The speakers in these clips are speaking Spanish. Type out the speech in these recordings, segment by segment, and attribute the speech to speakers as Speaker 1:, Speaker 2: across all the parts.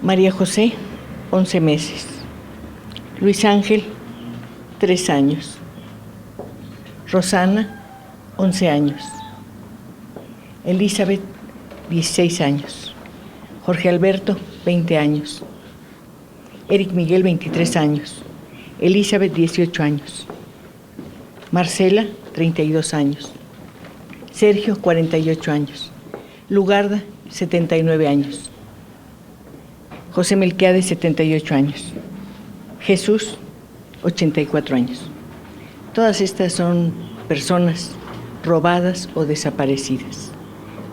Speaker 1: María José, 11 meses. Luis Ángel, 3 años. Rosana, 11 años. Elizabeth, 16 años. Jorge Alberto, 20 años. Eric Miguel, 23 años. Elizabeth, 18 años. Marcela, 32 años. Sergio, 48 años. Lugarda, 79 años. José Melquiades, 78 años. Jesús, 84 años. Todas estas son personas robadas o desaparecidas.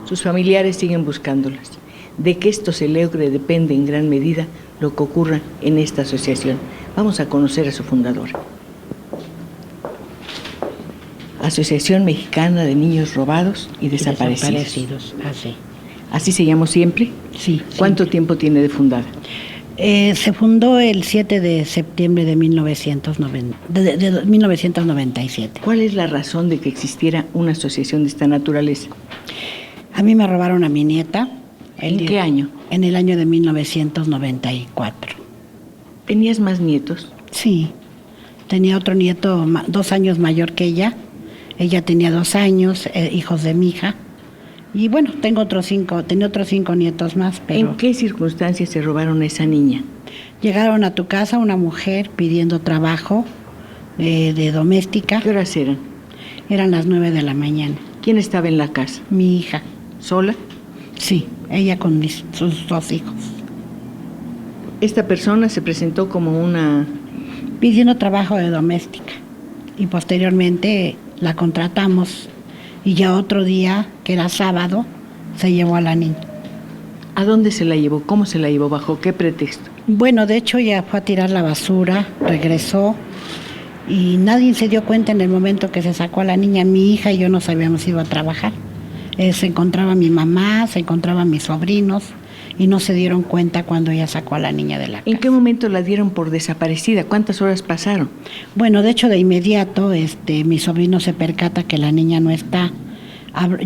Speaker 1: Sus familiares siguen buscándolas. De que esto se logre depende en gran medida lo que ocurra en esta asociación. Vamos a conocer a su fundadora. Asociación Mexicana de Niños Robados y Desaparecidos.
Speaker 2: Así.
Speaker 1: ¿Así se llamó siempre?
Speaker 2: Sí.
Speaker 1: ¿Cuánto tiempo tiene de fundada?
Speaker 2: Se fundó el 7 de septiembre de 1997.
Speaker 1: ¿Cuál es la razón de que existiera una asociación de esta naturaleza?
Speaker 2: A mí me robaron a mi nieta.
Speaker 1: ¿En qué año?
Speaker 2: En el año de 1994.
Speaker 1: ¿Tenías más nietos?
Speaker 2: Sí. Tenía otro nieto 2 años mayor que ella. Ella tenía 2 años, hijos de mi hija. Y bueno, tenía otros 5 nietos más, pero...
Speaker 1: ¿En qué circunstancias se robaron a esa niña?
Speaker 2: Llegaron a tu casa una mujer pidiendo trabajo de doméstica.
Speaker 1: ¿Qué horas eran?
Speaker 2: Eran las 9 de la mañana.
Speaker 1: ¿Quién estaba en la casa?
Speaker 2: Mi hija.
Speaker 1: ¿Sola?
Speaker 2: Sí, ella con sus 2 hijos.
Speaker 1: Esta persona se presentó como una...
Speaker 2: pidiendo trabajo de doméstica. Y posteriormente la contratamos. Y ya otro día, que era sábado, se llevó a la niña.
Speaker 1: ¿A dónde se la llevó? ¿Cómo se la llevó? ¿Bajo qué pretexto?
Speaker 2: Bueno, de hecho ya fue a tirar la basura, regresó y nadie se dio cuenta en el momento que se sacó a la niña. Mi hija y yo nos habíamos ido a trabajar. Se encontraba mi mamá, se encontraban mis sobrinos y no se dieron cuenta cuando ella sacó a la niña de la casa.
Speaker 1: ¿En qué momento la dieron por desaparecida? ¿Cuántas horas pasaron?
Speaker 2: Bueno, de hecho de inmediato mi sobrino se percata que la niña no está.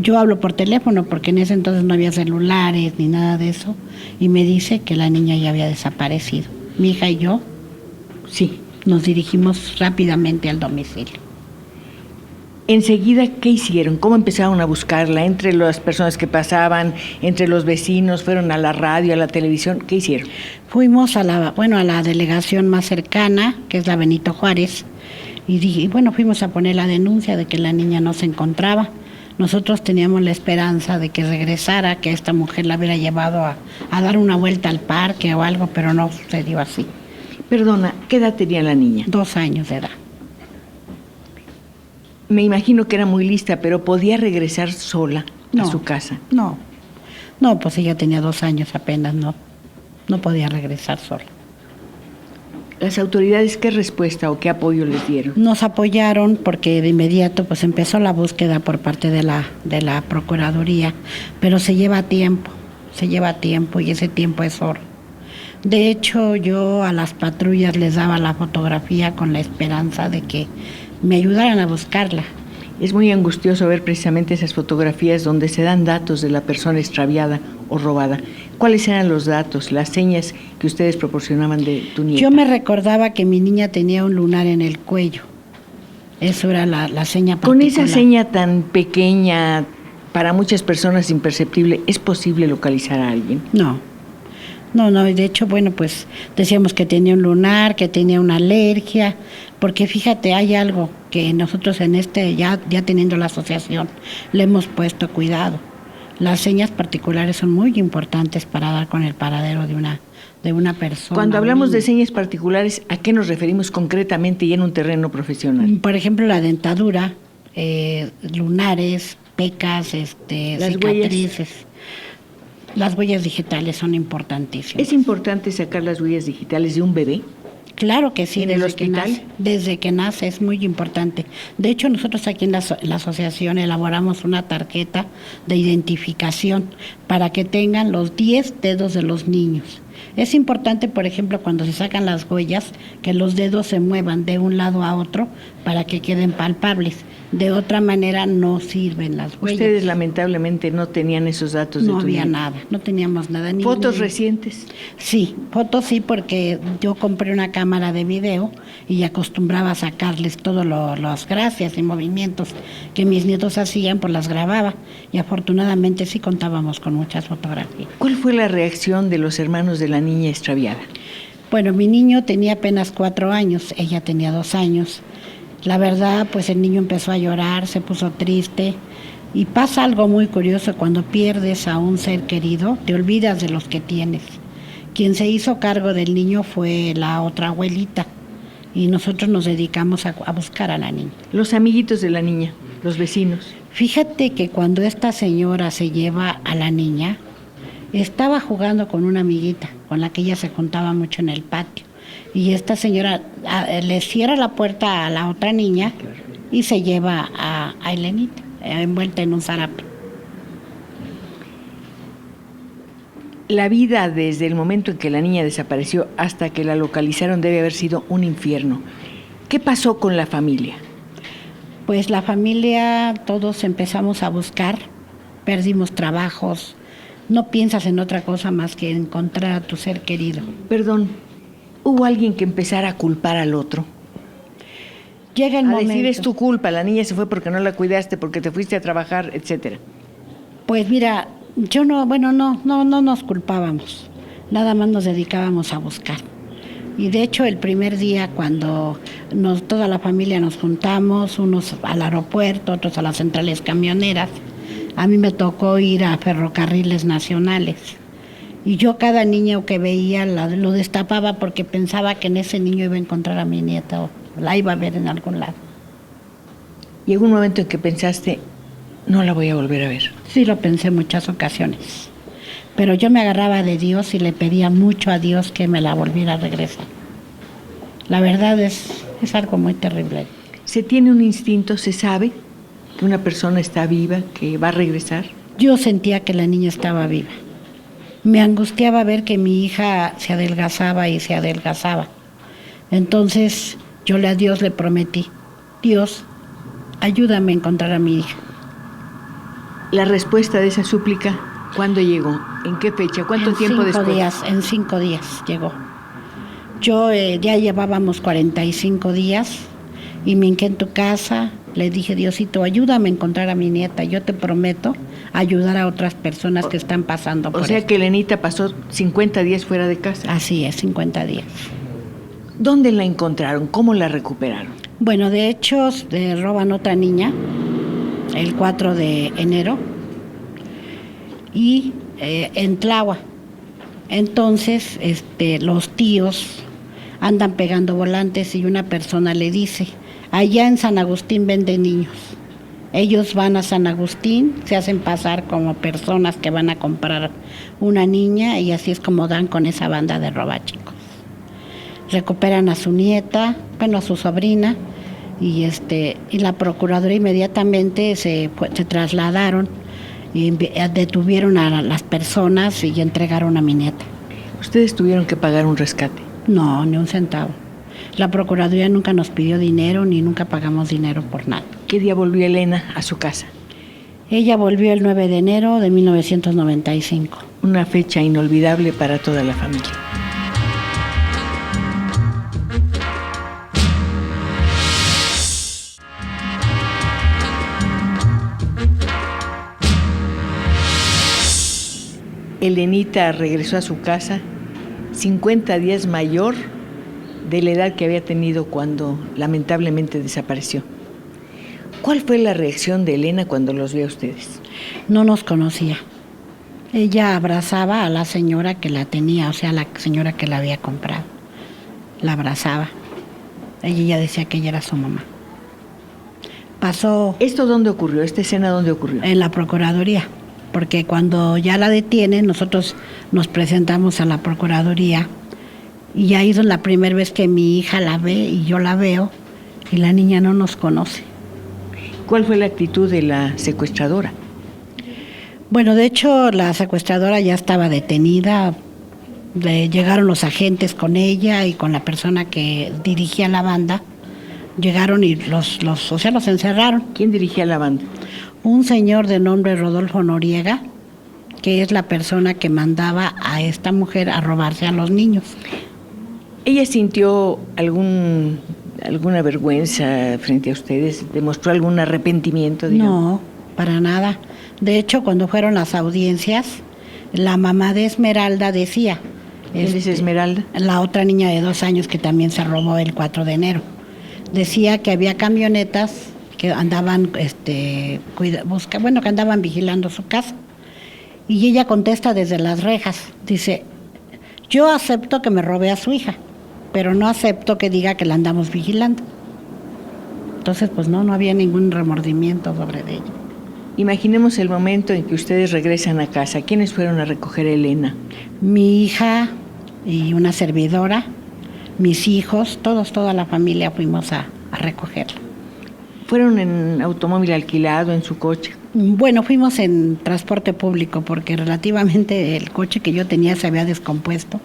Speaker 2: Yo hablo por teléfono porque en ese entonces no había celulares ni nada de eso y me dice que la niña ya había desaparecido. Mi hija y yo
Speaker 1: Sí.
Speaker 2: nos dirigimos rápidamente al domicilio.
Speaker 1: Enseguida, ¿qué hicieron? ¿Cómo empezaron a buscarla? Entre las personas que pasaban, entre los vecinos, fueron a la radio, a la televisión, ¿qué hicieron?
Speaker 2: Fuimos a la delegación más cercana, que es la Benito Juárez, y fuimos a poner la denuncia de que la niña no se encontraba. Nosotros teníamos la esperanza de que regresara, que esta mujer la hubiera llevado a dar una vuelta al parque o algo, pero no sucedió así.
Speaker 1: Perdona, ¿qué edad tenía la niña?
Speaker 2: 2 años de edad.
Speaker 1: Me imagino que era muy lista, pero ¿podía regresar sola a su casa?
Speaker 2: No, pues ella tenía 2 años apenas, no podía regresar sola.
Speaker 1: ¿Las autoridades qué respuesta o qué apoyo les dieron?
Speaker 2: Nos apoyaron porque de inmediato pues empezó la búsqueda por parte de la Procuraduría, pero se lleva tiempo y ese tiempo es oro. De hecho, yo a las patrullas les daba la fotografía con la esperanza de que me ayudaran a buscarla.
Speaker 1: Es muy angustioso ver precisamente esas fotografías donde se dan datos de la persona extraviada o robada. ¿Cuáles eran los datos, las señas que ustedes proporcionaban de tu nieta?
Speaker 2: Yo me recordaba que mi niña tenía un lunar en el cuello. Eso era la seña particular.
Speaker 1: Con esa seña tan pequeña, para muchas personas imperceptible, ¿es posible localizar a alguien?
Speaker 2: No, de hecho, pues decíamos que tenía un lunar, que tenía una alergia, porque fíjate, hay algo que nosotros ya teniendo la asociación, le hemos puesto cuidado. Las señas particulares son muy importantes para dar con el paradero de una persona.
Speaker 1: Cuando hablamos de señas particulares, ¿a qué nos referimos concretamente y en un terreno profesional?
Speaker 2: Por ejemplo, la dentadura, lunares, pecas, cicatrices. Las huellas digitales son importantísimas.
Speaker 1: ¿Es importante sacar las huellas digitales de un bebé?
Speaker 2: Claro que sí.
Speaker 1: ¿En el hospital?
Speaker 2: Desde que nace es muy importante. De hecho, nosotros aquí en la asociación elaboramos una tarjeta de identificación para que tengan los 10 dedos de los niños. Es importante, por ejemplo, cuando se sacan las huellas, que los dedos se muevan de un lado a otro para que queden palpables. De otra manera no sirven las huellas.
Speaker 1: Ustedes lamentablemente no tenían esos datos de tu
Speaker 2: No había
Speaker 1: niña.
Speaker 2: nada, no teníamos nada.
Speaker 1: ¿Fotos recientes?
Speaker 2: Sí, fotos sí, porque yo compré una cámara de video y acostumbraba a sacarles todas las gracias y movimientos que mis nietos hacían, pues las grababa. Y afortunadamente sí contábamos con muchas fotografías.
Speaker 1: ¿Cuál fue la reacción de los hermanos de la niña extraviada?
Speaker 2: Bueno, mi niño tenía apenas 4 años, ella tenía 2 años. La verdad, pues el niño empezó a llorar, se puso triste. Y pasa algo muy curioso, cuando pierdes a un ser querido, te olvidas de los que tienes. Quien se hizo cargo del niño fue la otra abuelita y nosotros nos dedicamos a buscar a la niña.
Speaker 1: Los amiguitos de la niña, los vecinos.
Speaker 2: Fíjate que cuando esta señora se lleva a la niña, estaba jugando con una amiguita con la que ella se juntaba mucho en el patio. Y esta señora le cierra la puerta a la otra niña y se lleva a Elenita, envuelta en un zarape.
Speaker 1: La vida desde el momento en que la niña desapareció hasta que la localizaron debe haber sido un infierno. ¿Qué pasó con la familia?
Speaker 2: Pues la familia, todos empezamos a buscar, perdimos trabajos, no piensas en otra cosa más que encontrar a tu ser querido.
Speaker 1: Perdón, ¿hubo alguien que empezara a culpar al otro?
Speaker 2: Llega el momento.
Speaker 1: Decir, es tu culpa, la niña se fue porque no la cuidaste, porque te fuiste a trabajar, etcétera.
Speaker 2: Pues mira, no nos culpábamos, nada más nos dedicábamos a buscar. Y de hecho el primer día cuando toda la familia nos juntamos, unos al aeropuerto, otros a las centrales camioneras, a mí me tocó ir a ferrocarriles nacionales. Y yo cada niño que veía lo destapaba porque pensaba que en ese niño iba a encontrar a mi nieta o la iba a ver en algún lado.
Speaker 1: ¿Llegó un momento en que pensaste, no la voy a volver a ver?
Speaker 2: Sí, lo pensé en muchas ocasiones. Pero yo me agarraba de Dios y le pedía mucho a Dios que me la volviera a regresar. La verdad es algo muy terrible.
Speaker 1: ¿Se tiene un instinto, se sabe que una persona está viva, que va a regresar?
Speaker 2: Yo sentía que la niña estaba viva. Me angustiaba ver que mi hija se adelgazaba y se adelgazaba. Entonces yo a Dios le prometí, Dios, ayúdame a encontrar a mi hija.
Speaker 1: La respuesta de esa súplica, ¿cuándo llegó? ¿En qué fecha? ¿Cuánto tiempo después?
Speaker 2: En 5 días llegó. Yo ya llevábamos 45 días y me hinqué en tu casa, le dije, Diosito, ayúdame a encontrar a mi nieta, yo te prometo ayudar a otras personas que están pasando por esto.
Speaker 1: O sea que Elenita pasó 50 días fuera de casa.
Speaker 2: Así es, 50 días.
Speaker 1: ¿Dónde la encontraron? ¿Cómo la recuperaron?
Speaker 2: Bueno, de hecho, roban otra niña el 4 de enero y en Tláhuac. Entonces, los tíos andan pegando volantes y una persona le dice, allá en San Agustín venden niños. Ellos van a San Agustín, se hacen pasar como personas que van a comprar una niña y así es como dan con esa banda de robachicos. Recuperan a su nieta, a su sobrina y la Procuraduría inmediatamente se trasladaron y detuvieron a las personas y entregaron a mi nieta.
Speaker 1: ¿Ustedes tuvieron que pagar un rescate?
Speaker 2: No, ni un centavo. La Procuraduría nunca nos pidió dinero ni nunca pagamos dinero por nada.
Speaker 1: ¿Qué día volvió Elena a su casa?
Speaker 2: Ella volvió el 9 de enero de 1995.
Speaker 1: Una fecha inolvidable para toda la familia. Elenita regresó a su casa 50 días mayor de la edad que había tenido cuando lamentablemente desapareció. ¿Cuál fue la reacción de Elena cuando los vio a ustedes?
Speaker 2: No nos conocía. Ella abrazaba a la señora que la tenía, o sea, la señora que la había comprado. La abrazaba. Ella decía que ella era su mamá. Pasó...
Speaker 1: ¿Esto dónde ocurrió? ¿Esta escena dónde ocurrió?
Speaker 2: En la Procuraduría. Porque cuando ya la detienen, nosotros nos presentamos a la Procuraduría y ahí es la primera vez que mi hija la ve y yo la veo y la niña no nos conoce.
Speaker 1: ¿Cuál fue la actitud de la secuestradora?
Speaker 2: Bueno, de hecho la secuestradora ya estaba detenida, llegaron los agentes con ella y con la persona que dirigía la banda llegaron y los encerraron.
Speaker 1: ¿Quién dirigía la banda?
Speaker 2: Un señor de nombre Rodolfo Noriega, que es la persona que mandaba a esta mujer a robarse a los niños.
Speaker 1: ¿Ella sintió alguna vergüenza frente a ustedes? ¿Demostró algún arrepentimiento? Digamos?
Speaker 2: No, para nada. De hecho, cuando fueron las audiencias, la mamá de Esmeralda decía...
Speaker 1: ¿Quién es Esmeralda?
Speaker 2: La otra niña de 2 años que también se robó el 4 de enero. Decía que había camionetas que andaban, que andaban vigilando su casa. Y ella contesta desde las rejas, dice, yo acepto que me robé a su hija, pero no acepto que diga que la andamos vigilando. Entonces, pues no había ningún remordimiento sobre ella.
Speaker 1: Imaginemos el momento en que ustedes regresan a casa. ¿Quiénes fueron a recoger a Elena?
Speaker 2: Mi hija y una servidora, mis hijos, toda la familia fuimos a recogerla.
Speaker 1: ¿Fueron en automóvil alquilado, en su coche?
Speaker 2: Bueno, fuimos en transporte público porque relativamente el coche que yo tenía se había descompuesto.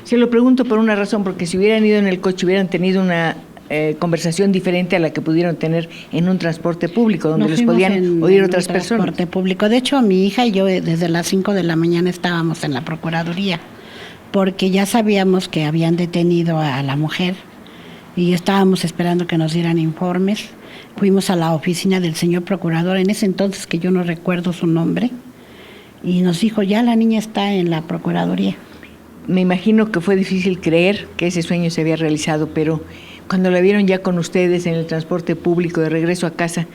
Speaker 1: Se lo pregunto por una razón, porque si hubieran ido en el coche hubieran tenido una conversación diferente a la que pudieron tener en un transporte público, donde los podían oír otras personas.
Speaker 2: Transporte público. De hecho, mi hija y yo desde las 5 de la mañana estábamos en la Procuraduría, porque ya sabíamos que habían detenido a la mujer y estábamos esperando que nos dieran informes. Fuimos a la oficina del señor procurador, en ese entonces que yo no recuerdo su nombre, y nos dijo, ya la niña está en la Procuraduría.
Speaker 1: Me imagino que fue difícil creer que ese sueño se había realizado, pero cuando la vieron ya con ustedes en el transporte público de regreso a casa,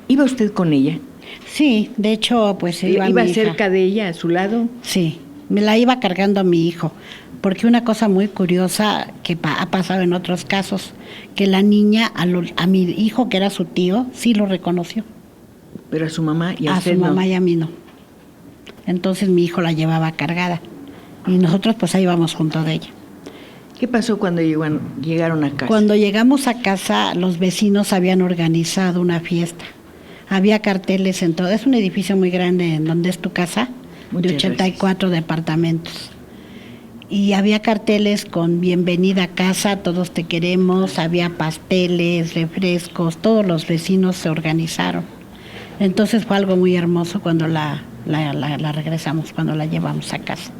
Speaker 1: ¿iba usted con ella?
Speaker 2: Sí, de hecho, pues
Speaker 1: ¿Iba cerca de ella, a su lado?
Speaker 2: Sí, me la iba cargando a mi hijo, porque una cosa muy curiosa que ha pasado en otros casos, que la niña a mi hijo, que era su tío, sí lo reconoció.
Speaker 1: Pero a su mamá y a usted
Speaker 2: su mamá y a mí no. Entonces mi hijo la llevaba cargada y nosotros pues ahí íbamos junto de ella.
Speaker 1: ¿Qué pasó cuando llegaron a casa?
Speaker 2: Cuando llegamos a casa, los vecinos habían organizado una fiesta. Había carteles en todo. Es un edificio muy grande en donde es tu casa, de 84 departamentos. Y había carteles con bienvenida a casa, todos te queremos, había pasteles, refrescos, todos los vecinos se organizaron. Entonces fue algo muy hermoso cuando la regresamos, cuando la llevamos a casa.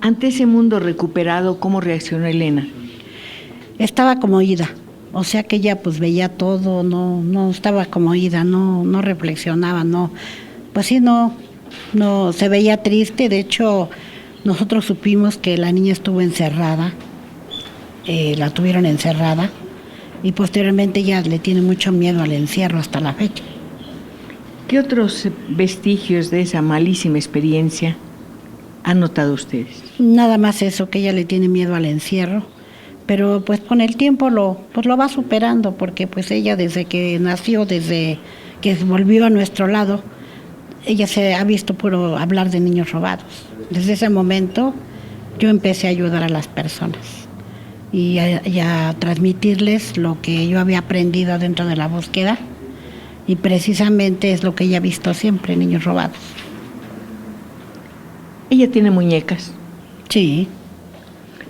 Speaker 1: Ante ese mundo recuperado, ¿cómo reaccionó Elena?
Speaker 2: Estaba como ida, o sea que ella pues veía todo, no estaba como ida, no reflexionaba, pues sí, no se veía triste. De hecho, nosotros supimos que la niña estuvo encerrada, la tuvieron encerrada y posteriormente ella le tiene mucho miedo al encierro hasta la fecha.
Speaker 1: ¿Qué otros vestigios de esa malísima experiencia han notado ustedes?
Speaker 2: Nada más eso, que ella le tiene miedo al encierro, pero pues con el tiempo lo va superando, porque pues ella desde que nació, desde que volvió a nuestro lado, ella se ha visto puro hablar de niños robados. Desde ese momento yo empecé a ayudar a las personas y a transmitirles lo que yo había aprendido dentro de la búsqueda, y precisamente es lo que ella ha visto siempre, niños robados.
Speaker 1: ¿Ella tiene muñecas?
Speaker 2: Sí.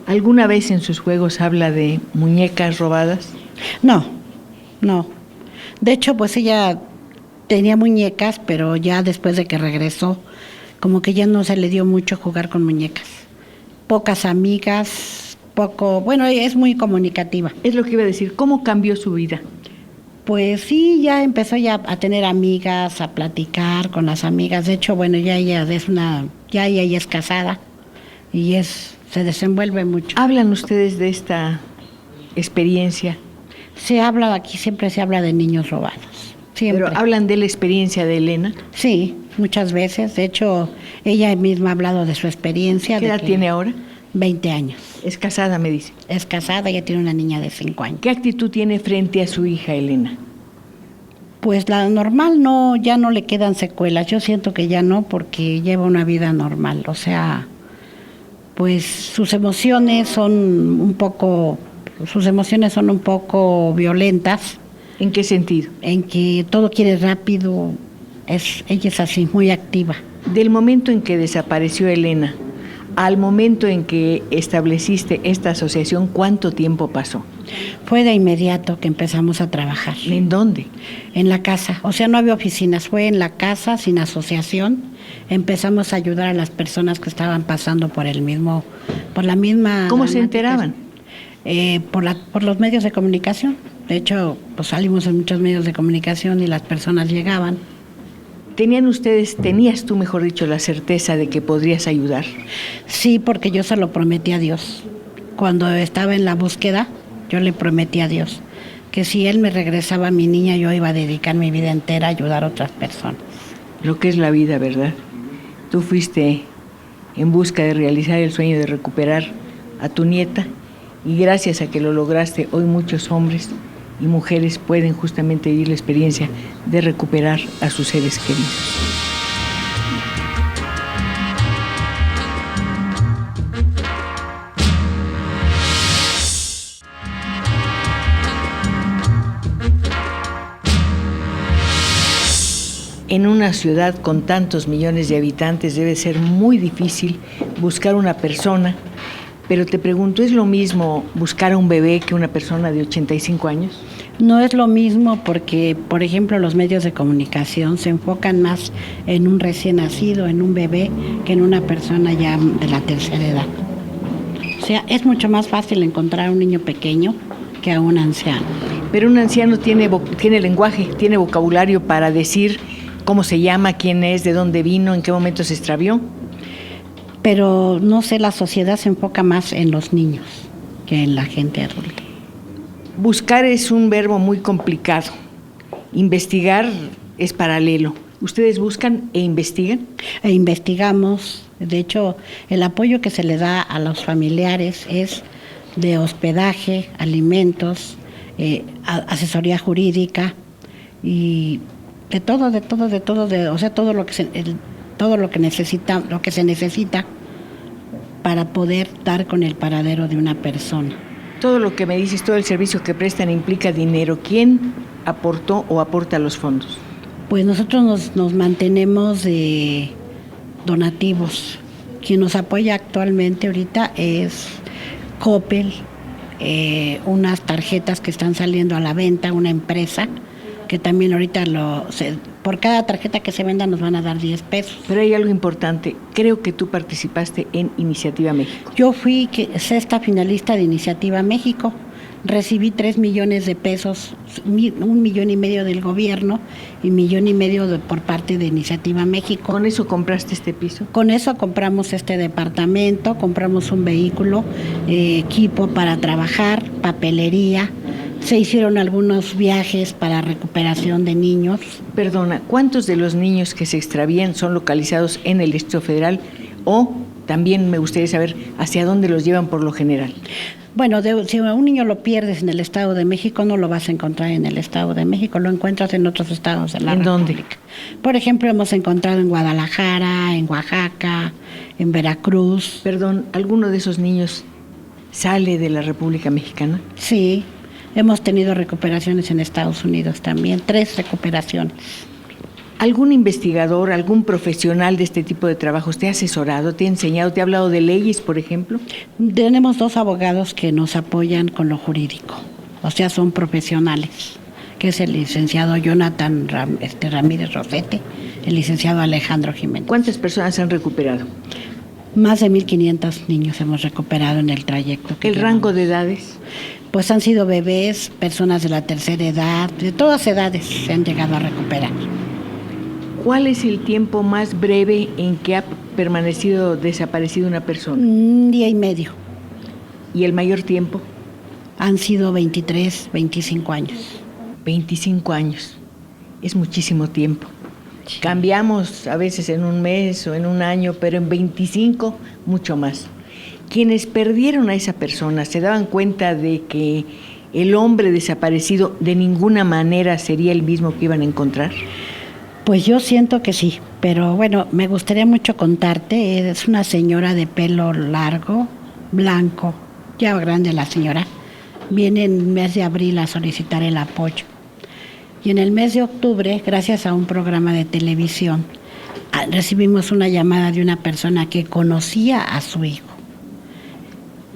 Speaker 1: ¿Alguna vez en sus juegos habla de muñecas robadas?
Speaker 2: No. De hecho, pues ella tenía muñecas, pero ya después de que regresó, como que ya no se le dio mucho jugar con muñecas. Pocas amigas, es muy comunicativa.
Speaker 1: Es lo que iba a decir, ¿cómo cambió su vida?
Speaker 2: Pues sí, ya empezó ya a tener amigas, a platicar con las amigas. De hecho, ya ella es casada y se desenvuelve mucho.
Speaker 1: ¿Hablan ustedes de esta experiencia?
Speaker 2: Siempre se habla de niños robados. Siempre.
Speaker 1: ¿Pero hablan de la experiencia de Elena?
Speaker 2: Sí, muchas veces. De hecho, ella misma ha hablado de su experiencia.
Speaker 1: ¿Qué edad tiene ahora?
Speaker 2: 20 años.
Speaker 1: Es casada, me dice.
Speaker 2: Es casada, ella tiene una niña de 5 años.
Speaker 1: ¿Qué actitud tiene frente a su hija, Elena?
Speaker 2: Pues la normal, ya no le quedan secuelas. Yo siento que ya no, porque lleva una vida normal. O sea, pues sus emociones son un poco violentas.
Speaker 1: ¿En qué sentido?
Speaker 2: En que todo quiere rápido. Ella es así, muy activa.
Speaker 1: Del momento en que desapareció Elena Al momento en que estableciste esta asociación, ¿cuánto tiempo pasó?
Speaker 2: Fue de inmediato que empezamos a trabajar.
Speaker 1: ¿En dónde?
Speaker 2: En la casa, o sea, no había oficinas, fue en la casa, sin asociación. Empezamos a ayudar a las personas que estaban pasando por la misma...
Speaker 1: ¿Cómo se enteraban?
Speaker 2: Por los medios de comunicación. De hecho, pues salimos en muchos medios de comunicación y las personas llegaban.
Speaker 1: Tenías tú, mejor dicho, la certeza de que podrías ayudar?
Speaker 2: Sí, porque yo se lo prometí a Dios. Cuando estaba en la búsqueda, yo le prometí a Dios que si Él me regresaba a mi niña, yo iba a dedicar mi vida entera a ayudar a otras personas.
Speaker 1: Lo que es la vida, ¿verdad? Tú fuiste en busca de realizar el sueño de recuperar a tu nieta y gracias a que lo lograste, hoy muchos hombres y mujeres pueden justamente vivir la experiencia de recuperar a sus seres queridos. En una ciudad con tantos millones de habitantes debe ser muy difícil buscar una persona, pero te pregunto, ¿es lo mismo buscar a un bebé que una persona de 85 años?
Speaker 2: No es lo mismo porque, por ejemplo, los medios de comunicación se enfocan más en un recién nacido, en un bebé, que en una persona ya de la tercera edad. O sea, es mucho más fácil encontrar a un niño pequeño que a un anciano.
Speaker 1: Pero un anciano tiene lenguaje, tiene vocabulario para decir cómo se llama, quién es, de dónde vino, en qué momento se extravió.
Speaker 2: Pero no sé, la sociedad se enfoca más en los niños que en la gente adulta.
Speaker 1: Buscar es un verbo muy complicado. Investigar es paralelo. ¿Ustedes buscan e investigan?
Speaker 2: E investigamos. De hecho, el apoyo que se le da a los familiares es de hospedaje, alimentos, asesoría jurídica y de todo, o sea, todo lo que se necesita para poder dar con el paradero de una persona.
Speaker 1: Todo lo que me dices, todo el servicio que prestan implica dinero. ¿Quién aportó o aporta los fondos?
Speaker 2: Pues nosotros nos mantenemos de donativos. Quien nos apoya actualmente ahorita es Coppel, unas tarjetas que están saliendo a la venta, una empresa que también ahorita por cada tarjeta que se venda nos van a dar 10 pesos.
Speaker 1: Pero hay algo importante, creo que tú participaste en Iniciativa México.
Speaker 2: Yo fui sexta finalista de Iniciativa México, recibí 3 millones de pesos, 1,5 millones del gobierno y 1,5 millones por parte de Iniciativa México.
Speaker 1: ¿Con eso compraste este piso?
Speaker 2: Con eso compramos este departamento, compramos un vehículo, equipo para trabajar, papelería. Se hicieron algunos viajes para recuperación de niños.
Speaker 1: Perdona, ¿cuántos de los niños que se extravían son localizados en el Distrito Federal? O también me gustaría saber hacia dónde los llevan por lo general.
Speaker 2: Bueno, si a un niño lo pierdes en el Estado de México, no lo vas a encontrar en el Estado de México, lo encuentras en otros estados de la República.
Speaker 1: ¿En dónde?
Speaker 2: Por ejemplo, hemos encontrado en Guadalajara, en Oaxaca, en Veracruz.
Speaker 1: Perdón, ¿alguno de esos niños sale de la República Mexicana?
Speaker 2: Sí. Hemos tenido recuperaciones en Estados Unidos también, 3 recuperaciones.
Speaker 1: ¿Algún investigador, algún profesional de este tipo de trabajos te ha asesorado, te ha enseñado, te ha hablado de leyes, por ejemplo?
Speaker 2: Tenemos 2 abogados que nos apoyan con lo jurídico, o sea, son profesionales, que es el licenciado Jonathan Ramírez Rosete, el licenciado Alejandro Jiménez.
Speaker 1: ¿Cuántas personas han recuperado?
Speaker 2: Más de 1,500 niños hemos recuperado en el trayecto.
Speaker 1: ¿El rango de edades?
Speaker 2: Pues han sido bebés, personas de la tercera edad, de todas edades se han llegado a recuperar.
Speaker 1: ¿Cuál es el tiempo más breve en que ha permanecido desaparecida una persona?
Speaker 2: 1 día y medio.
Speaker 1: ¿Y el mayor tiempo?
Speaker 2: Han sido 23, 25 años.
Speaker 1: 25 años. Es muchísimo tiempo. Sí. Cambiamos a veces en un mes o en un año, pero en 25 mucho más. Quienes perdieron a esa persona se daban cuenta de que el hombre desaparecido de ninguna manera sería el mismo que iban a encontrar.
Speaker 2: Pues yo siento que sí, pero bueno, me gustaría mucho contarte. Es una señora de pelo largo, blanco, ya grande la señora. Viene en el mes de abril a solicitar el apoyo. Y en el mes de octubre, gracias a un programa de televisión, recibimos una llamada de una persona que conocía a su hijo.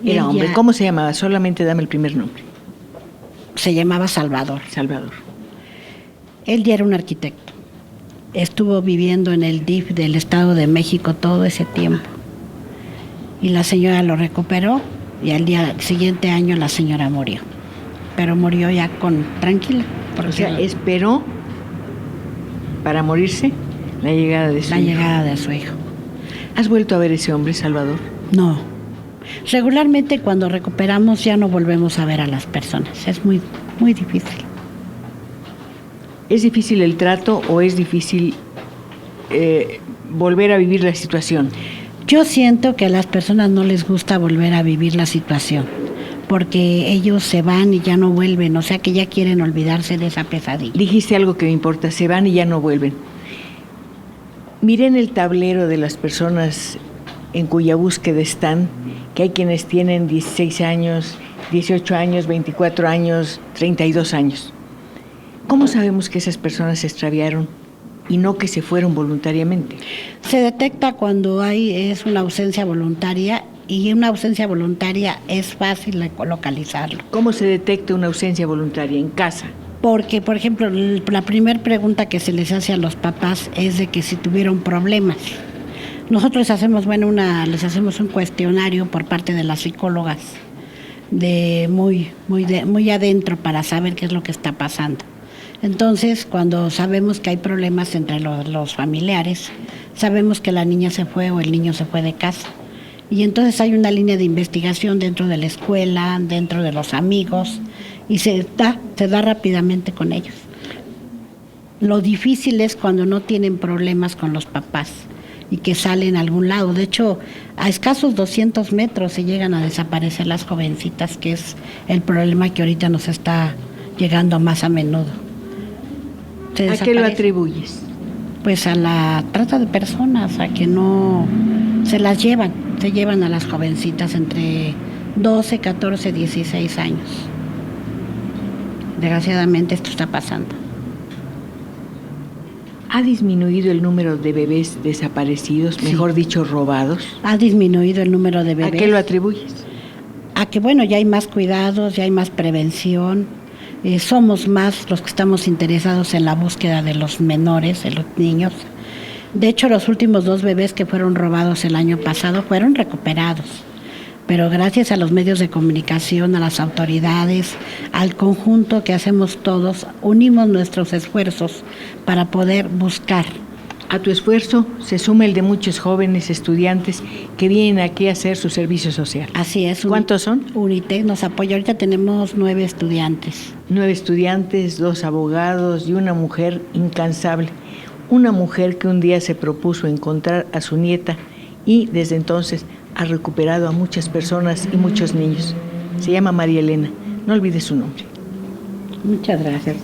Speaker 1: Era hombre. ¿Cómo se llamaba? Solamente dame el primer nombre.
Speaker 2: Se llamaba Salvador.
Speaker 1: Salvador.
Speaker 2: Él ya era un arquitecto. Estuvo viviendo en el DIF del Estado de México todo ese tiempo. Y la señora lo recuperó y al día siguiente año la señora murió. Pero murió ya tranquila.
Speaker 1: O sea, esperó para morirse la llegada de su hijo.
Speaker 2: La llegada de su hijo.
Speaker 1: ¿Has vuelto a ver ese hombre, Salvador?
Speaker 2: No. Regularmente cuando recuperamos ya no volvemos a ver a las personas. Es muy, muy difícil.
Speaker 1: ¿Es difícil el trato o es difícil volver a vivir la situación?
Speaker 2: Yo siento que a las personas no les gusta volver a vivir la situación, porque ellos se van y ya no vuelven, o sea que ya quieren olvidarse de esa pesadilla.
Speaker 1: Dijiste algo que me importa, se van y ya no vuelven. Miré en el tablero de las personas en cuya búsqueda están, que hay quienes tienen 16 años, 18 años, 24 años, 32 años. ¿Cómo sabemos que esas personas se extraviaron y no que se fueron voluntariamente?
Speaker 2: Se detecta cuando es una ausencia voluntaria, y una ausencia voluntaria es fácil localizarlo.
Speaker 1: ¿Cómo se detecta una ausencia voluntaria en casa?
Speaker 2: Porque, por ejemplo, la primera pregunta que se les hace a los papás es de que si tuvieron problemas. Nosotros les hacemos un cuestionario por parte de las psicólogas muy adentro para saber qué es lo que está pasando. Entonces, cuando sabemos que hay problemas entre los familiares, sabemos que la niña se fue o el niño se fue de casa. Y entonces hay una línea de investigación dentro de la escuela, dentro de los amigos, y se da rápidamente con ellos. Lo difícil es cuando no tienen problemas con los papás y que salen a algún lado. De hecho, a escasos 200 metros se llegan a desaparecer las jovencitas, que es el problema que ahorita nos está llegando más a menudo.
Speaker 1: ¿A qué lo atribuyes?
Speaker 2: Pues a la trata de personas, a que no se llevan a las jovencitas entre 12, 14, 16 años. Desgraciadamente esto está pasando.
Speaker 1: ¿Ha disminuido el número de bebés desaparecidos, mejor dicho, robados?
Speaker 2: Ha disminuido el número de bebés.
Speaker 1: ¿A qué lo atribuyes?
Speaker 2: A que, ya hay más cuidados, ya hay más prevención. Somos más los que estamos interesados en la búsqueda de los menores, de los niños. De hecho, los últimos 2 bebés que fueron robados el año pasado fueron recuperados. Pero gracias a los medios de comunicación, a las autoridades, al conjunto que hacemos todos, unimos nuestros esfuerzos para poder buscar.
Speaker 1: A tu esfuerzo se suma el de muchos jóvenes estudiantes que vienen aquí a hacer su servicio social.
Speaker 2: Así es.
Speaker 1: ¿Cuántos son?
Speaker 2: UNITEC nos apoya. Ahorita tenemos 9 estudiantes.
Speaker 1: 9 estudiantes, 2 abogados y una mujer incansable. Una mujer que un día se propuso encontrar a su nieta y desde entonces ha recuperado a muchas personas y muchos niños. Se llama María Elena. No olvides su nombre.
Speaker 2: Muchas gracias.